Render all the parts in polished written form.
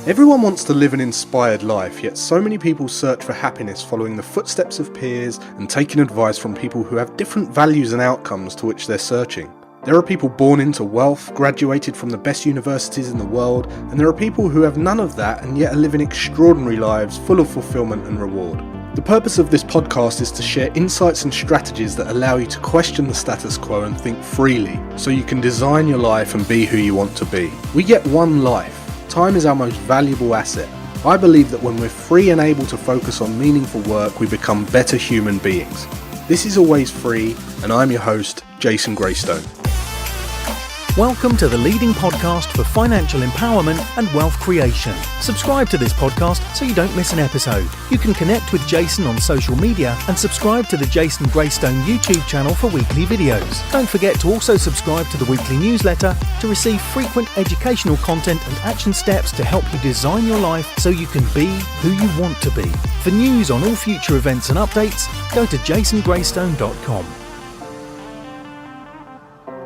Everyone wants to live an inspired life, yet so many people search for happiness following the footsteps of peers and taking advice from people who have different values and outcomes to which they're searching. There are people born into wealth, graduated from the best universities in the world, and there are people who have none of that and yet are living extraordinary lives full of fulfillment and reward. The purpose of this podcast is to share insights and strategies that allow you to question the status quo and think freely, so you can design your life and be who you want to be. We get one life. Time is our most valuable asset. I believe that when we're free and able to focus on meaningful work, we become better human beings. This is Always Free, and I'm your host, Jason Greystone. Welcome to the leading podcast for financial empowerment and wealth creation. Subscribe to this podcast so you don't miss an episode. You can connect with Jason on social media and subscribe to the Jason Greystone YouTube channel for weekly videos. Don't forget to also subscribe to the weekly newsletter to receive frequent educational content and action steps to help you design your life so you can be who you want to be. For news on all future events and updates, go to jasongreystone.com.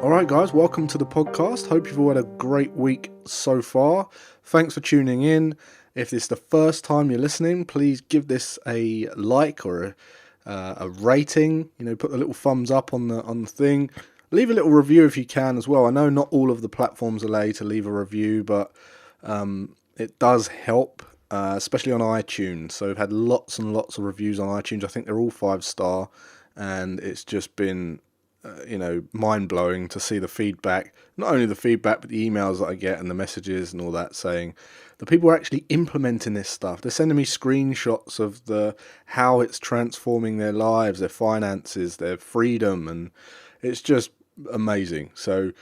Alright guys, welcome to the podcast. Hope you've all had a great week so far. Thanks for tuning in. If this is the first time you're listening, please give this a like or a rating. Put a little thumbs up on the thing. Leave a little review if you can as well. I know not all of the platforms allow you to leave a review, but it does help, especially on iTunes. So we've had lots and lots of reviews on iTunes. I think they're all 5-star, and it's just been mind-blowing to see the feedback. Not only the feedback, but the emails that I get and the messages and all that, saying the people are actually implementing this stuff. They're sending me screenshots of how it's transforming their lives, their finances, their freedom, and it's just amazing. So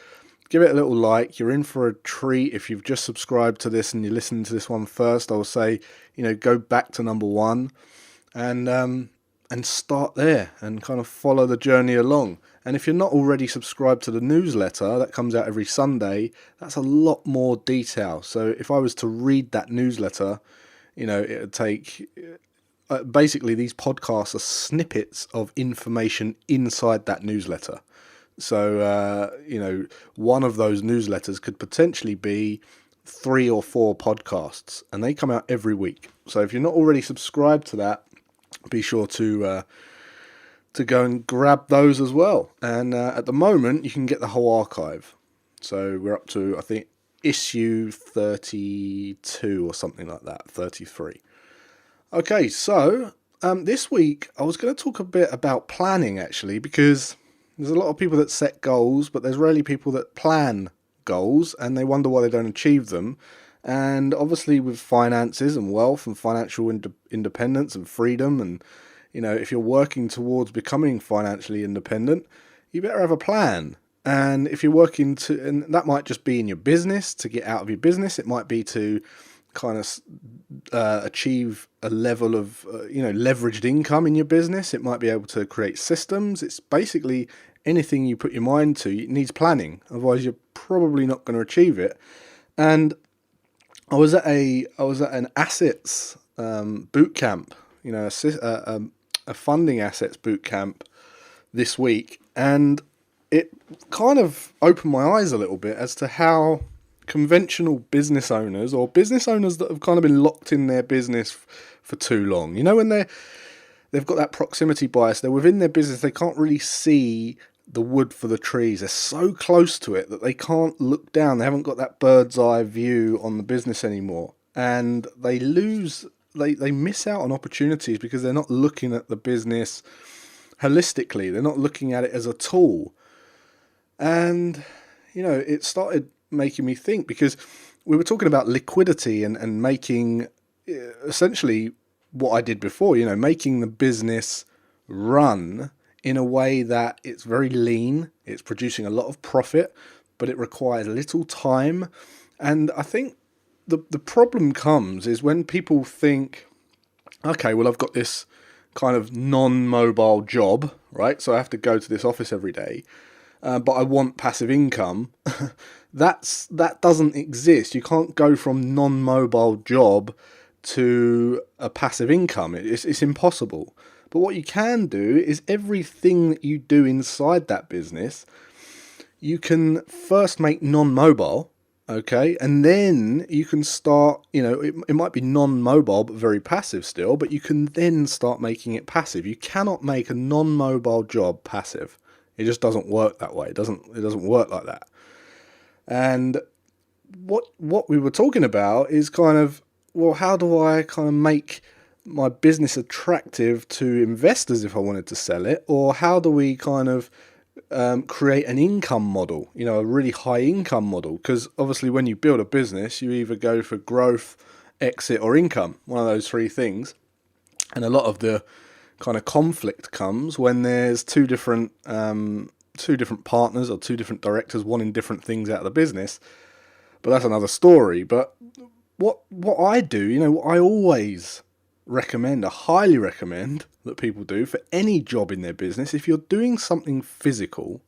give it a little like. You're in for a treat if you've just subscribed to this and you're listening to this one first. I will say, go back to number one and start there and kind of follow the journey along. And if you're not already subscribed to the newsletter that comes out every Sunday, that's a lot more detail. So if I was to read that newsletter, it would take... basically, these podcasts are snippets of information inside that newsletter. So, one of those newsletters could potentially be 3 or 4 podcasts, and they come out every week. So if you're not already subscribed to that, be sure to go and grab those as well. And at the moment, you can get the whole archive. So we're up to, I think, issue 32 or something like that, 33. Okay, so this week I was going to talk a bit about planning, actually, because there's a lot of people that set goals, but there's rarely people that plan goals, and they wonder why they don't achieve them. And obviously with finances and wealth and financial independence and freedom, and if you're working towards becoming financially independent, you better have a plan. And if you're working and that might just be in your business, to get out of your business. It might be to kind of achieve a level of leveraged income in your business. It might be able to create systems. It's basically anything you put your mind to. It needs planning, otherwise you're probably not going to achieve it. And I was at an assets boot camp, a funding assets boot camp this week, and it kind of opened my eyes a little bit as to how conventional business owners, or business owners that have kind of been locked in their business for too long, when they've got that proximity bias, they're within their business, they can't really see the wood for the trees. They're so close to it that they can't look down. They haven't got that bird's eye view on the business anymore, and they miss out on opportunities because they're not looking at the business holistically. They're not looking at it as a tool. And it started making me think, because we were talking about liquidity and making essentially what I did before, making the business run in a way that it's very lean, it's producing a lot of profit, but it requires little time. And I think the problem comes is when people think, okay, well, I've got this kind of non-mobile job, right? So I have to go to this office every day, but I want passive income. That doesn't exist. You can't go from non-mobile job to a passive income. It's impossible. But what you can do is everything that you do inside that business, you can first make non-mobile, Okay, and then you can start, it might be non-mobile but very passive still, but you can then start making it passive. You cannot make a non-mobile job passive. It just doesn't work that way. It doesn't work like that. And what we were talking about is kind of, well, how do I kind of make my business attractive to investors if I wanted to sell it, or how do we kind of create an income model, a really high income model? Because obviously when you build a business, you either go for growth, exit, or income, one of those three things. And a lot of the kind of conflict comes when there's two different partners or two different directors wanting different things out of the business. But that's another story. But what I do, I always recommend, I highly recommend that people do for any job in their business, if you're doing something physical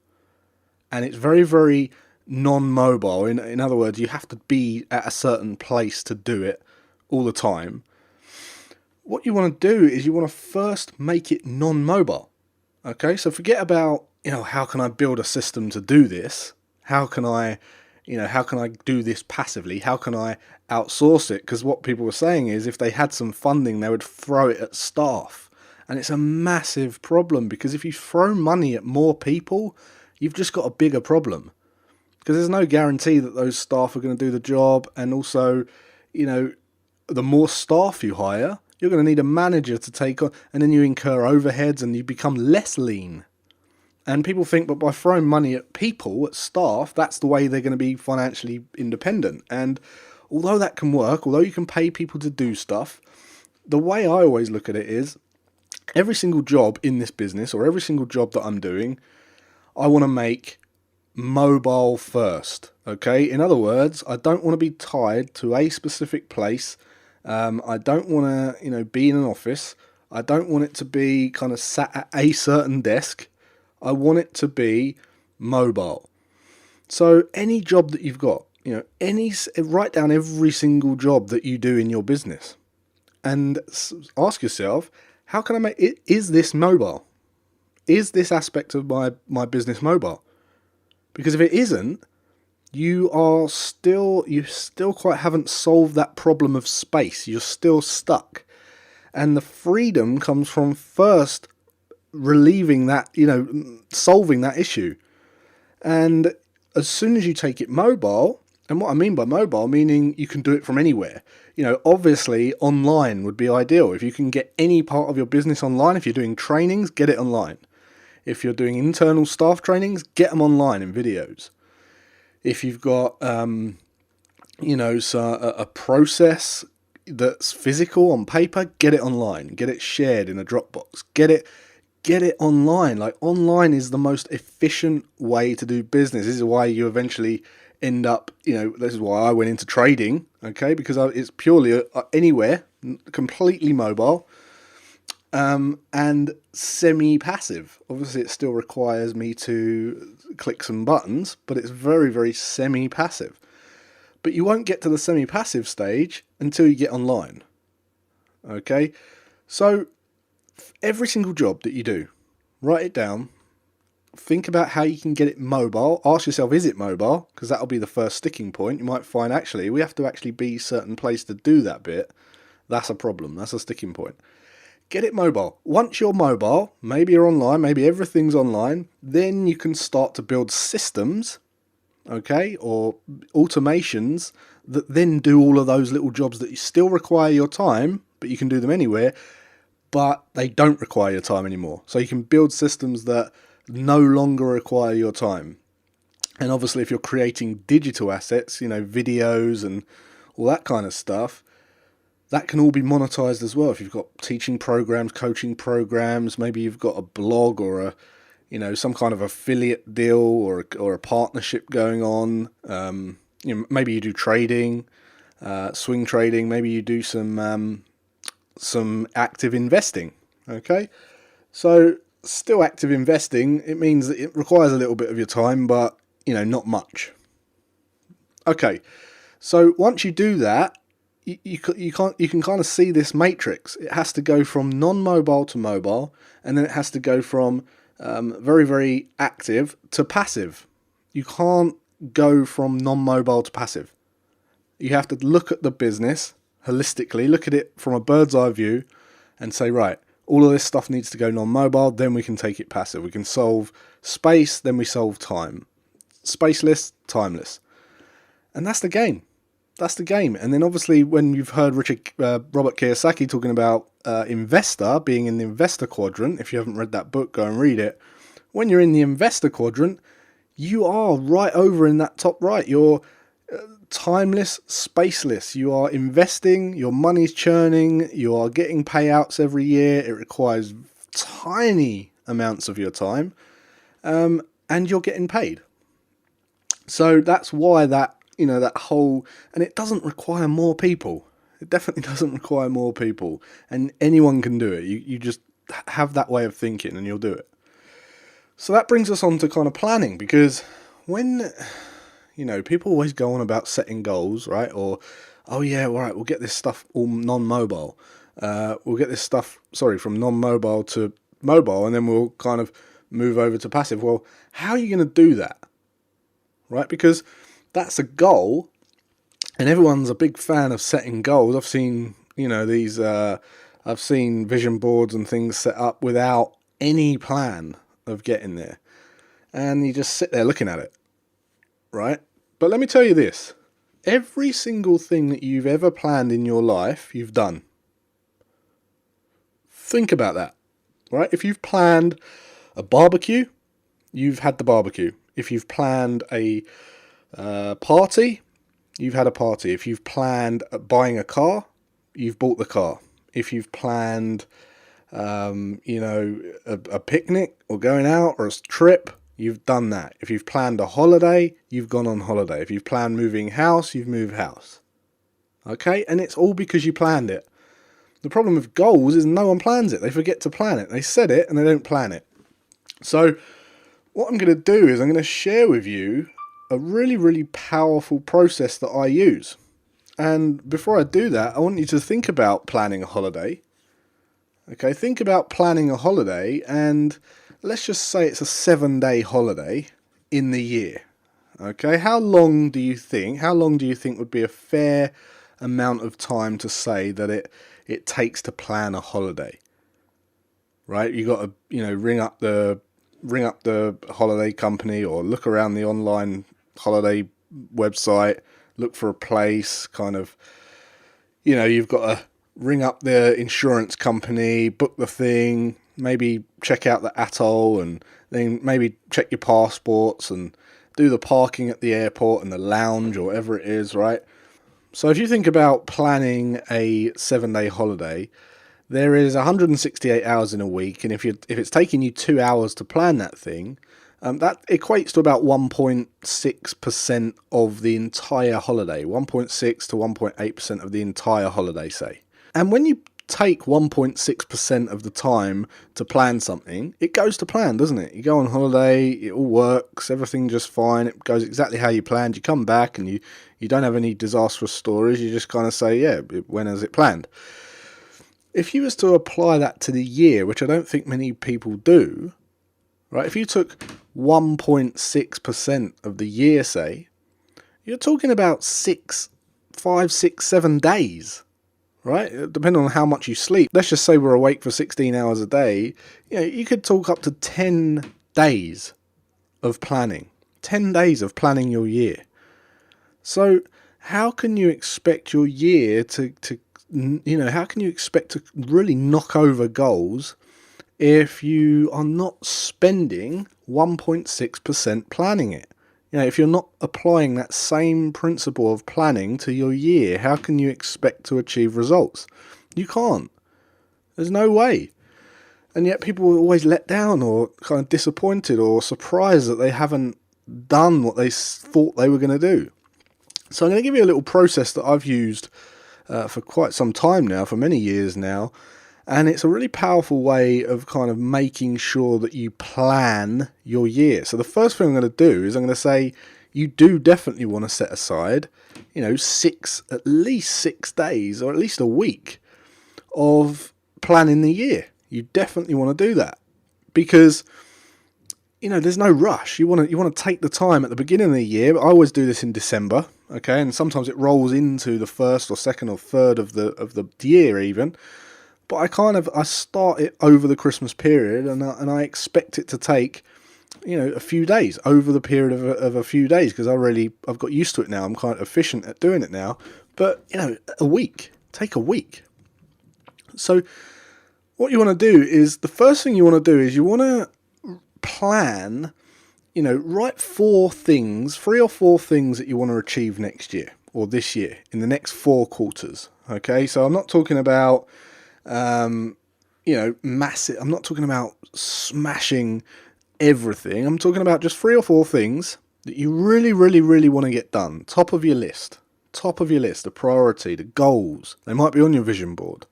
and it's very, very non-mobile, in other words, you have to be at a certain place to do it all the time, what you want to do is you want to first make it non-mobile. Okay, so forget about, how can I build a system to do this? How can I do this passively? How can I outsource it? Because what people were saying is if they had some funding, they would throw it at staff. And it's a massive problem, because if you throw money at more people, you've just got a bigger problem. Because there's no guarantee that those staff are going to do the job. And also, the more staff you hire, you're going to need a manager to take on, and then you incur overheads and you become less lean. And people think, but by throwing money at people, at staff, that's the way they're going to be financially independent. And although that can work, although you can pay people to do stuff, the way I always look at it is every single job in this business, or every single job that I'm doing, I want to make mobile first. Okay? In other words, I don't want to be tied to a specific place. I don't want to, be in an office. I don't want it to be kind of sat at a certain desk. I want it to be mobile. So any job that you've got, write down every single job that you do in your business and ask yourself, how can I make it? Is this mobile? Is this aspect of my business mobile? Because if it isn't, you still quite haven't solved that problem of space. You're still stuck. And the freedom comes from first relieving that, solving that issue. And as soon as you take it mobile, and what I mean by mobile, meaning you can do it from anywhere. Obviously online would be ideal. If you can get any part of your business online, if you're doing trainings, get it online. If you're doing internal staff trainings, get them online in videos. If you've got, a process that's physical on paper, get it online. Get it shared in a Dropbox. Get it online. Like, online is the most efficient way to do business. This is why you eventually end up, this is why I went into trading, okay? Because it's purely anywhere, completely mobile, and semi-passive. Obviously, it still requires me to click some buttons, but it's very, very semi-passive. But you won't get to the semi-passive stage until you get online, okay? So every single job that you do, write it down, think about how you can get it mobile, ask yourself, is it mobile? Because that'll be the first sticking point. You might find, actually, we have to actually be a certain place to do that bit. That's a problem, that's a sticking point. Get it mobile. Once you're mobile, maybe you're online, maybe everything's online, then you can start to build systems, okay, or automations that then do all of those little jobs that you still require your time, but you can do them anywhere, but they don't require your time anymore. So you can build systems that no longer require your time. And obviously, if you're creating digital assets, videos and all that kind of stuff, that can all be monetized as well. If you've got teaching programs, coaching programs, maybe you've got a blog or some kind of affiliate deal or a partnership going on. Maybe you do trading, swing trading. Maybe you do some active investing. Okay, so still active investing. It means that it requires a little bit of your time, but not much. Okay, so once you do that, you can kind of see this matrix. It has to go from non-mobile to mobile, and then it has to go from very, very active to passive. You can't go from non-mobile to passive. You have to look at the business holistically, look at it from a bird's eye view and say, right, all of this stuff needs to go non-mobile, then we can take it passive. We can solve space, then we solve time. Spaceless, timeless. And that's the game. That's the game. And then obviously when you've heard Robert Kiyosaki talking about investor, being in the investor quadrant, if you haven't read that book, go and read it. When you're in the investor quadrant, you are right over in that top right. You're timeless, spaceless. You are investing, your money's churning, you are getting payouts every year. It requires tiny amounts of your time, and you're getting paid. So that's why that whole, and it doesn't require more people. It definitely doesn't require more people, and anyone can do it. You just have that way of thinking and you'll do it. So that brings us on to kind of planning, because when, people always go on about setting goals, right? Or, oh yeah, all right, we'll get this stuff all non-mobile. We'll get this stuff, from non-mobile to mobile, and then we'll kind of move over to passive. Well, how are you going to do that? Right? Because that's a goal, and everyone's a big fan of setting goals. I've seen, I've seen vision boards and things set up without any plan of getting there. And you just sit there looking at it, right? But let me tell you this. Every single thing that you've ever planned in your life, you've done. Think about that, right? If you've planned a barbecue, you've had the barbecue. If you've planned a party, you've had a party. If you've planned buying a car, you've bought the car. If you've planned, a picnic or going out or a trip, you've done that. If you've planned a holiday, you've gone on holiday. If you've planned moving house, you've moved house. Okay? And it's all because you planned it. The problem with goals is no one plans it. They forget to plan it. They set it and they don't plan it. So what I'm going to do is I'm going to share with you a really, really powerful process that I use. And before I do that, I want you to think about planning a holiday. Okay, think about planning a holiday, and let's just say it's a 7-day holiday in the year. Okay, how long do you think would be a fair amount of time to say that it takes to plan a holiday? Right, you got to ring up the holiday company, or look around the online holiday website, look for a place, you've got to ring up the insurance company, book the thing, maybe check out the atoll, and then maybe check your passports and do the parking at the airport and the lounge or whatever it is, right? So if you think about planning a 7-day holiday, there is 168 hours in a week, and if it's taking you 2 hours to plan that thing, that equates to about 1.6% of the entire holiday, 1.6 to 1.8% of the entire holiday, say. And when you take 1.6% of the time to plan something, it goes to plan, doesn't it? You go on holiday, it all works, everything just fine, it goes exactly how you planned, you come back and you don't have any disastrous stories, you just kind of say, yeah, when is it planned? If you was to apply that to the year, which I don't think many people do, right? If you took 1.6% of the year, say, you're talking about 5, 6, 7 days, right? Depending on how much you sleep. Let's just say we're awake for 16 hours a day. You could talk up to 10 days of planning. 10 days of planning your year. So how can you expect your year how can you expect to really knock over goals if you are not spending 1.6% planning it? If you're not applying that same principle of planning to your year, how can you expect to achieve results? You can't. There's no way. And yet people are always let down or kind of disappointed or surprised that they haven't done what they thought they were going to do. So I'm going to give you a little process that I've used for quite some time now, for many years now. And it's a really powerful way of kind of making sure that you plan your year. So the first thing I'm going to do is I'm going to say you do definitely want to set aside, at least 6 days or at least a week of planning the year. You definitely want to do that because, there's no rush. You want to take the time at the beginning of the year. I always do this in December. okay, and sometimes it rolls into the first or second or third of the year even. But I start it over the Christmas period, and I expect it to take, a few days, over the period of a few days, because I've got used to it now. I'm quite efficient at doing it now. But a week, take a week. So what you want to do is, the first thing you want to do is you want to plan, write 3 or 4 things that you want to achieve next year or this year in the next 4 quarters. Okay, so I'm not talking about massive. I'm not talking about smashing everything. I'm talking about just 3 or 4 things that you really, really, really want to get done. Top of your list, the priority, the goals. They might be on your vision board.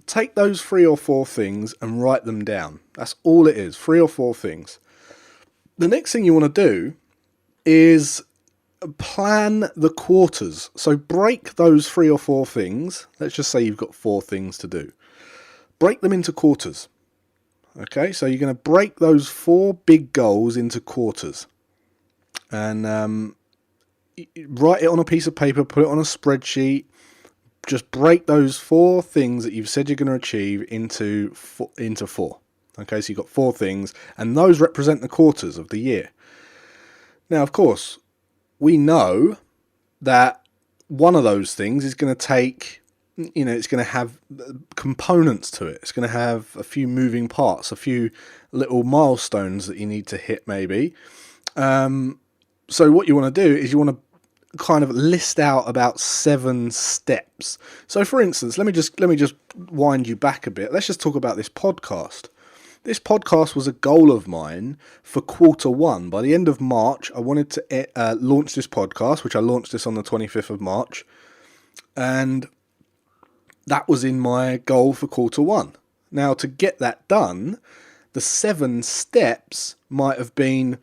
Take those 3 or 4 things and write them down. That's all it is, 3 or 4 things. The next thing you want to do is plan the quarters. So break those 3 or 4 things. Let's just say you've got 4 things to do. Break them into quarters. Okay, so you're going to break those 4 big goals into quarters. And write it on a piece of paper, put it on a spreadsheet. Just break those 4 things that you've said you're going to achieve into 4. Okay, so you've got 4 things, and those represent the quarters of the year. Now, of course, we know that one of those things is going to take, it's going to have components to it. It's going to have a few moving parts, a few little milestones that you need to hit maybe. So what you want to do is you want to kind of list out about 7 steps. So for instance, let me just wind you back a bit. Let's just talk about this podcast. This podcast was a goal of mine for quarter 1. By the end of March, I wanted to launch this podcast, which I launched this on the 25th of March. And that was in my goal for quarter 1. Now, to get that done, the 7 steps might have been,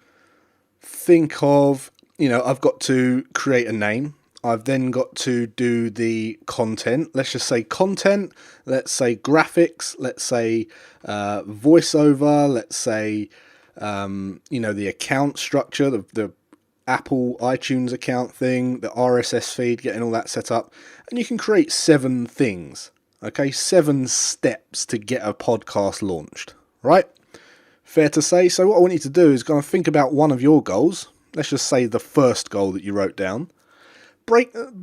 think of, I've got to create a name. I've then got to do the content. Let's just say content. Let's say graphics. Let's say voiceover. Let's say, the account structure, the Apple iTunes account thing, the RSS feed, getting all that set up. And you can create 7 things. Okay, 7 steps to get a podcast launched. Right? Fair to say. So what I want you to do is go and think about one of your goals. Let's just say the first goal that you wrote down.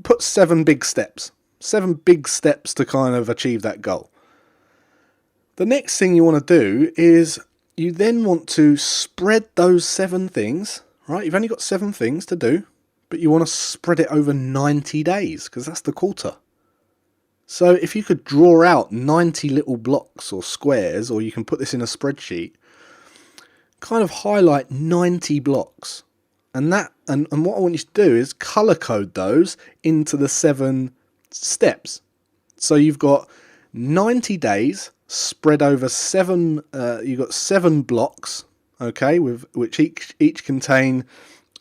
Put 7 big steps. 7 big steps to kind of achieve that goal. The next thing you want to do is you then want to spread those 7 things, right? You've only got 7 things to do, but you want to spread it over 90 days because that's the quarter. So if you could draw out 90 little blocks or squares, or you can put this in a spreadsheet, kind of highlight 90 blocks. And what I want you to do is color code those into the 7 steps. So you've got 90 days spread over 7. You've got 7 blocks, okay, with which each contain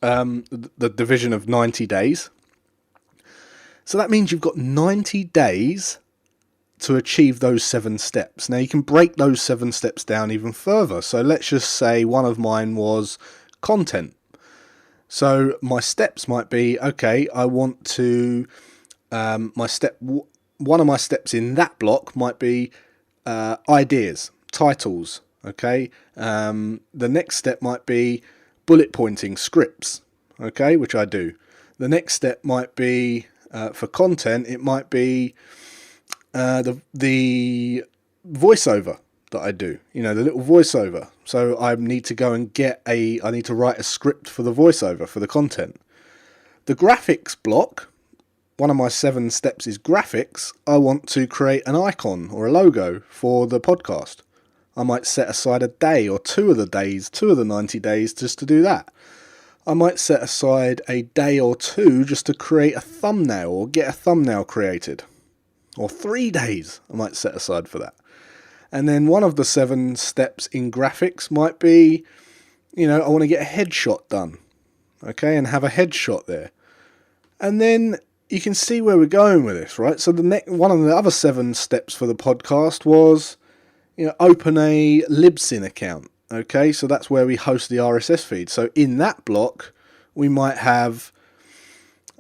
the division of 90 days. So that means you've got 90 days to achieve those 7 steps. Now you can break those 7 steps down even further. So let's just say one of mine was content. So my steps might be, okay, I want to, one of my steps in that block might be ideas, titles, okay. The next step might be bullet pointing scripts, okay, which I do. The next step might be, for content, it might be the voiceover that I do, the little voiceover. So I need to go and I need to write a script for the voiceover, for the content. The graphics block, one of my 7 steps is graphics. I want to create an icon or a logo for the podcast. I might set aside a day or 2 of the 90 days just to do that. I might set aside a day or 2 just to create a thumbnail or get a thumbnail created. Or 3 days I might set aside for that. And then one of the 7 steps in graphics might be, I want to get a headshot done. Okay, and have a headshot there. And then you can see where we're going with this, right? So one of the other 7 steps for the podcast was, open a Libsyn account. Okay, so that's where we host the RSS feed. So in that block, we might have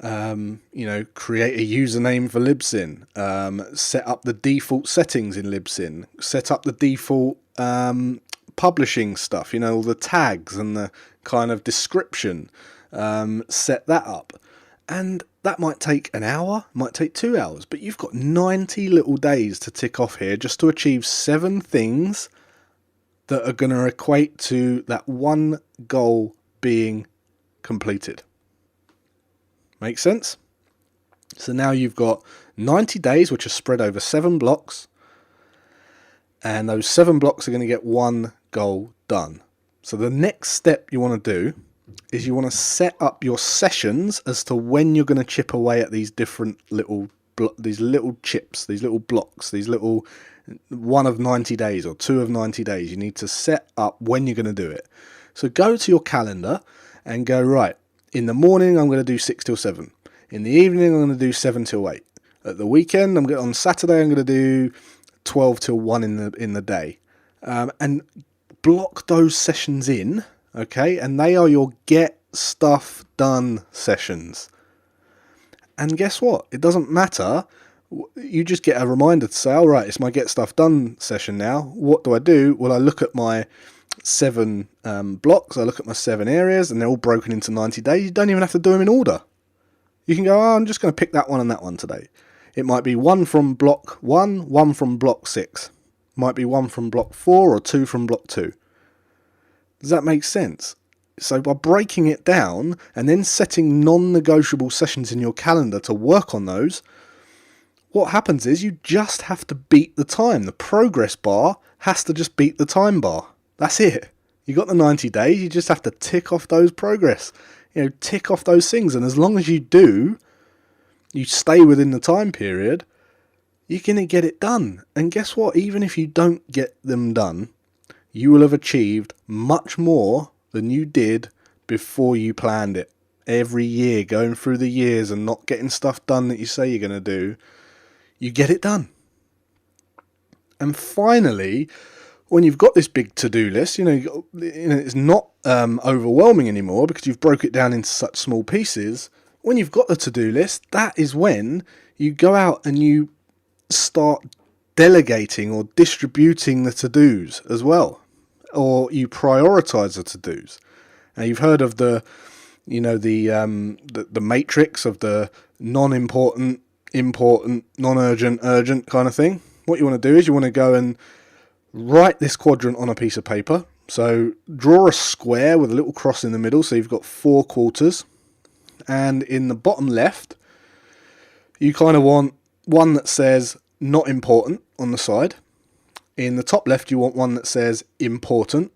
Create a username for Libsyn, set up the default settings in Libsyn, set up the default publishing stuff, all the tags and the kind of description, set that up. And that might take an hour, might take 2 hours, but you've got 90 little days to tick off here just to achieve 7 things that are going to equate to that one goal being completed. Make sense? So now you've got 90 days, which are spread over 7 blocks, and those 7 blocks are going to get one goal done. So the next step you want to do is you want to set up your sessions as to when you're going to chip away at these different little chips, these little blocks, these little 1 of 90 days or 2 of 90 days. You need to set up when you're going to do it. So go to your calendar and go, right, in the morning I'm going to do 6 till 7. In the evening I'm going to do 7 till 8. At the weekend, on Saturday I'm going to do 12 till 1 in the day. And block those sessions in, okay? And they are your get stuff done sessions. And guess what? It doesn't matter. You just get a reminder to say, all right, it's my get stuff done session now. What do? Well, I look at my 7 blocks, I look at my 7 areas, and they're all broken into 90 days. You don't even have to do them in order. You can go, I'm just going to pick that one and that one today. It might be 1 from block 1, 1 from block 6. Might be 1 from block 4 or 2 from block 2. Does that make sense? So by breaking it down and then setting non-negotiable sessions in your calendar to work on those, what happens is you just have to beat the time. The progress bar has to just beat the time bar. That's it. You got the 90 days, you just have to tick off those progress. Tick off those things. And as long as you do, you stay within the time period, you're going to get it done. And guess what? Even if you don't get them done, you will have achieved much more than you did before you planned it. Every year, going through the years and not getting stuff done that you say you're going to do, you get it done. And finally, when you've got this big to-do list, it's not overwhelming anymore because you've broke it down into such small pieces. When you've got the to-do list, that is when you go out and you start delegating or distributing the to-dos as well, or you prioritize the to-dos. Now you've heard of the matrix of the non-important, important, non-urgent, urgent kind of thing. What you want to do is you want to go and write this quadrant on a piece of paper. So draw a square with a little cross in the middle, so you've got 4 quarters. And in the bottom left, you kind of want one that says not important on the side. In the top left, you want one that says important.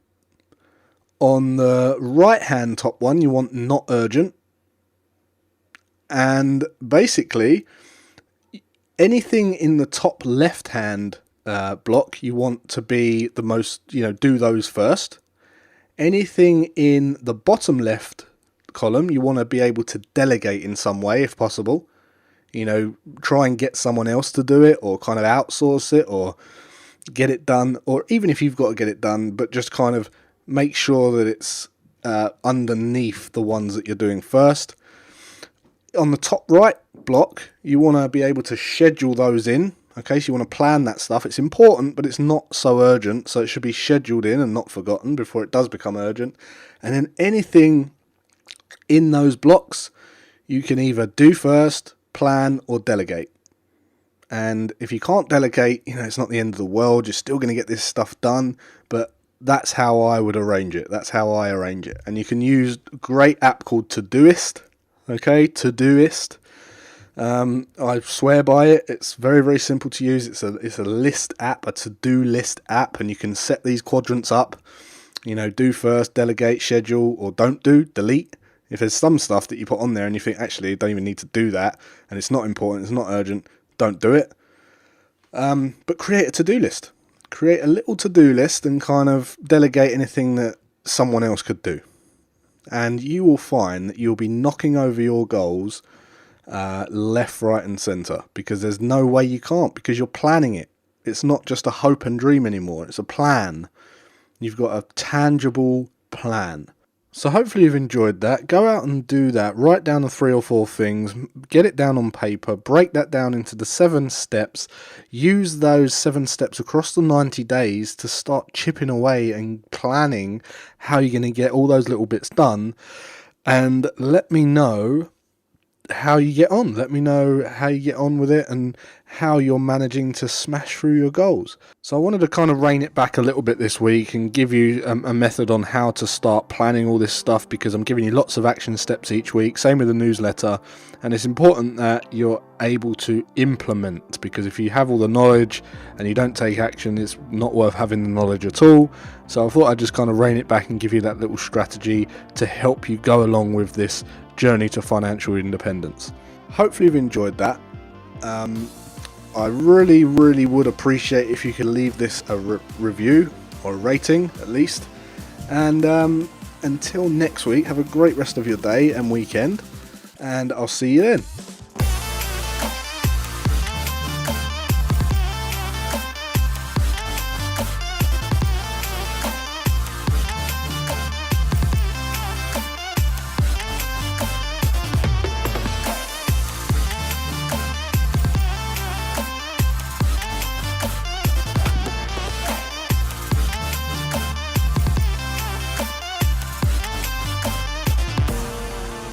On the right hand top one, you want not urgent. And basically, anything in the top left hand block, you want to be the most, do those first. Anything in the bottom left column, you want to be able to delegate in some way if possible. Try and get someone else to do it, or kind of outsource it, or get it done, or even if you've got to get it done, but just kind of make sure that it's underneath the ones that you're doing first. On the top right block, you want to be able to schedule those in. Okay, so you want to plan that stuff. It's important, but it's not so urgent, so it should be scheduled in and not forgotten before it does become urgent. And then anything in those blocks, you can either do first, plan, or delegate. And if you can't delegate, it's not the end of the world. You're still going to get this stuff done, but that's how I would arrange it. That's how I arrange it. And you can use a great app called Todoist. Okay, Todoist. I swear by it. It's very, very simple to use. It's a list app, a to-do list app, and you can set these quadrants up. Do first, delegate, schedule, or don't do, delete. If there's some stuff that you put on there and you think, actually, you don't even need to do that, and it's not important, it's not urgent, don't do it. But create a to-do list. Create a little to-do list and kind of delegate anything that someone else could do. And you will find that you'll be knocking over your goals left, right, and centre, because there's no way you can't, because you're planning it. It's not just a hope and dream anymore. It's a plan. You've got a tangible plan. So hopefully you've enjoyed that. Go out and do that. Write down the 3 or 4 things. Get it down on paper. Break that down into the 7 steps. Use those 7 steps across the 90 days to start chipping away and planning how you're going to get all those little bits done. And let me know how you get on. Let me know how you get on with it and how you're managing to smash through your goals. So I wanted to kind of rein it back a little bit this week and give you a method on how to start planning all this stuff, because I'm giving you lots of action steps each week. Same with the newsletter. And it's important that you're able to implement, because if you have all the knowledge and you don't take action, it's not worth having the knowledge at all. So I thought I'd just kind of rein it back and give you that little strategy to help you go along with this journey to financial independence. Hopefully you've enjoyed that. I really would appreciate if you could leave this a review or a rating at least. And until next week, have a great rest of your day and weekend, and I'll see you then.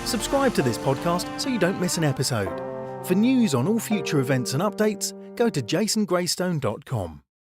Subscribe to this podcast so you don't miss an episode. For news on all future events and updates, go to jasongreystone.com.